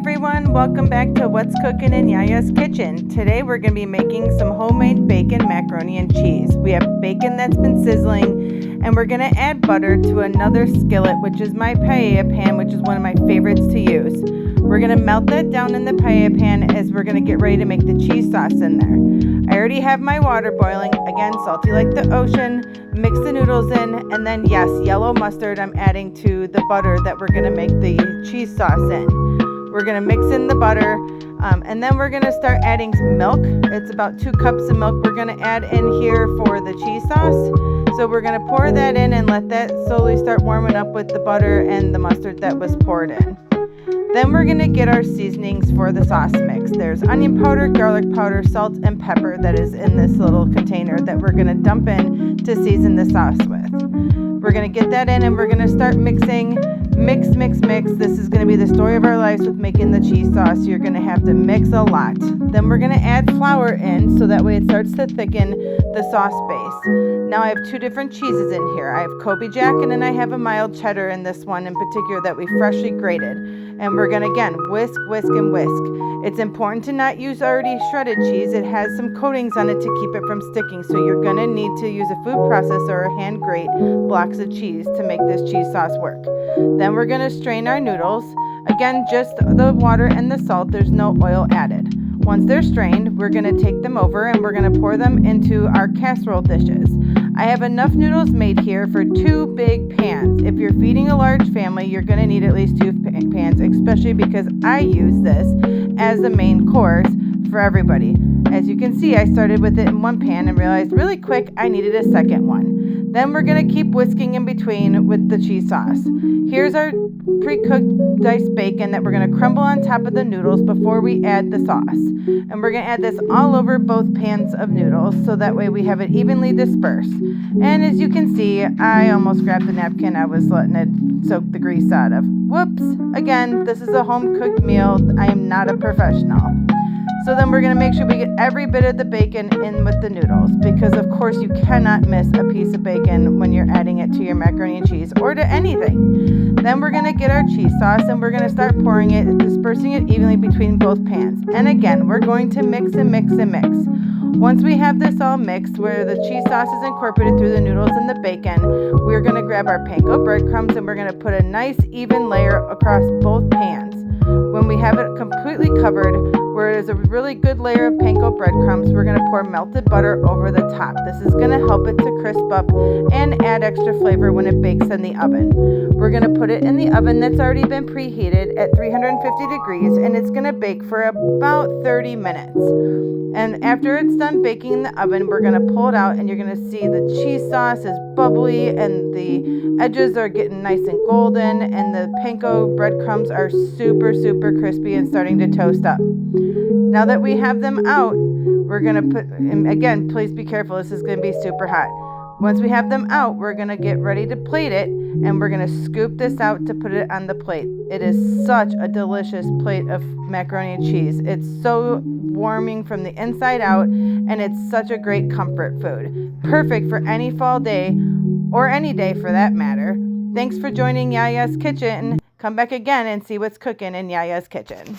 everyone, welcome back to What's Cooking in Yaya's Kitchen. Today we're going to be making some homemade bacon macaroni and cheese. We have bacon that's been sizzling and we're going to add butter to another skillet, which is my paella pan, which is one of my favorites to use. We're going to melt that down in the paella pan as we're going to get ready to make the cheese sauce in there. I already have my water boiling, again salty like the ocean. Mix the noodles in, and then yes, yellow mustard I'm adding to the butter that we're going to make the cheese sauce in. We're going to mix in the butter, and then we're going to start adding some milk. It's about 2 cups of milk we're going to add in here for the cheese sauce. So we're going to pour that in and let that slowly start warming up with the butter and the mustard that was poured in. Then we're going to get our seasonings for the sauce mix. There's onion powder, garlic powder, salt, and pepper that is in this little container that we're going to dump in to season the sauce with. We're going to get that in and we're going to start mixing. Mix. This is going to be the story of our lives with making the cheese sauce. You're going to have to mix a lot. Then we're going to add flour in so that way it starts to thicken the sauce base. Now I have 2 different cheeses in here. I have Kobe Jack and then I have a mild cheddar in this one in particular that we freshly grated. And we're going to again whisk. It's important to not use already shredded cheese. It has some coatings on it to keep it from sticking. So you're going to need to use a food processor or a hand grate blocks of cheese to make this cheese sauce work. Then we're going to strain our noodles. Again, just the water and the salt. There's no oil added. Once they're strained, we're going to take them over and we're going to pour them into our casserole dishes. I have enough noodles made here for 2 big pans. If you're feeding a large family, you're going to need at least 2 pans, especially because I use this as the main course for everybody. As you can see, I started with it in 1 pan and realized really quick I needed a second one. Then we're going to keep whisking in between with the cheese sauce. Here's our pre-cooked diced bacon that we're going to crumble on top of the noodles before we add the sauce. And we're going to add this all over both pans of noodles so that way we have it evenly dispersed. And as you can see, I almost grabbed the napkin I was letting it soak the grease out of. Whoops! Again, this is a home-cooked meal. I am not a professional. So then we're going to make sure we get every bit of the bacon in with the noodles because of course you cannot miss a piece of bacon when you're adding it to your macaroni and cheese or to anything. Then we're going to get our cheese sauce and we're going to start pouring it, dispersing it evenly between both pans. And again, we're going to mix. Once we have this all mixed where the cheese sauce is incorporated through the noodles and the bacon, we're going to grab our panko breadcrumbs and we're going to put a nice even layer across both pans. When we have it completely covered, where there's a really good layer of panko breadcrumbs, we're going to pour melted butter over the top. This is going to help it to crisp up and add extra flavor when it bakes in the oven. We're going to put it in the oven that's already been preheated at 350 degrees and it's going to bake for about 30 minutes. And after it's done baking in the oven, we're going to pull it out and you're going to see the cheese sauce is bubbly and the edges are getting nice and golden and the panko breadcrumbs are super crispy and starting to toast up. Now that we have them out, we're going to put, and again, please be careful, this is going to be super hot. Once we have them out, we're going to get ready to plate it and we're going to scoop this out to put it on the plate. It is such a delicious plate of macaroni and cheese. It's so warming from the inside out and it's such a great comfort food. Perfect for any fall day or any day for that matter. Thanks for joining Yaya's Kitchen. Come back again and see what's cooking in Yaya's Kitchen.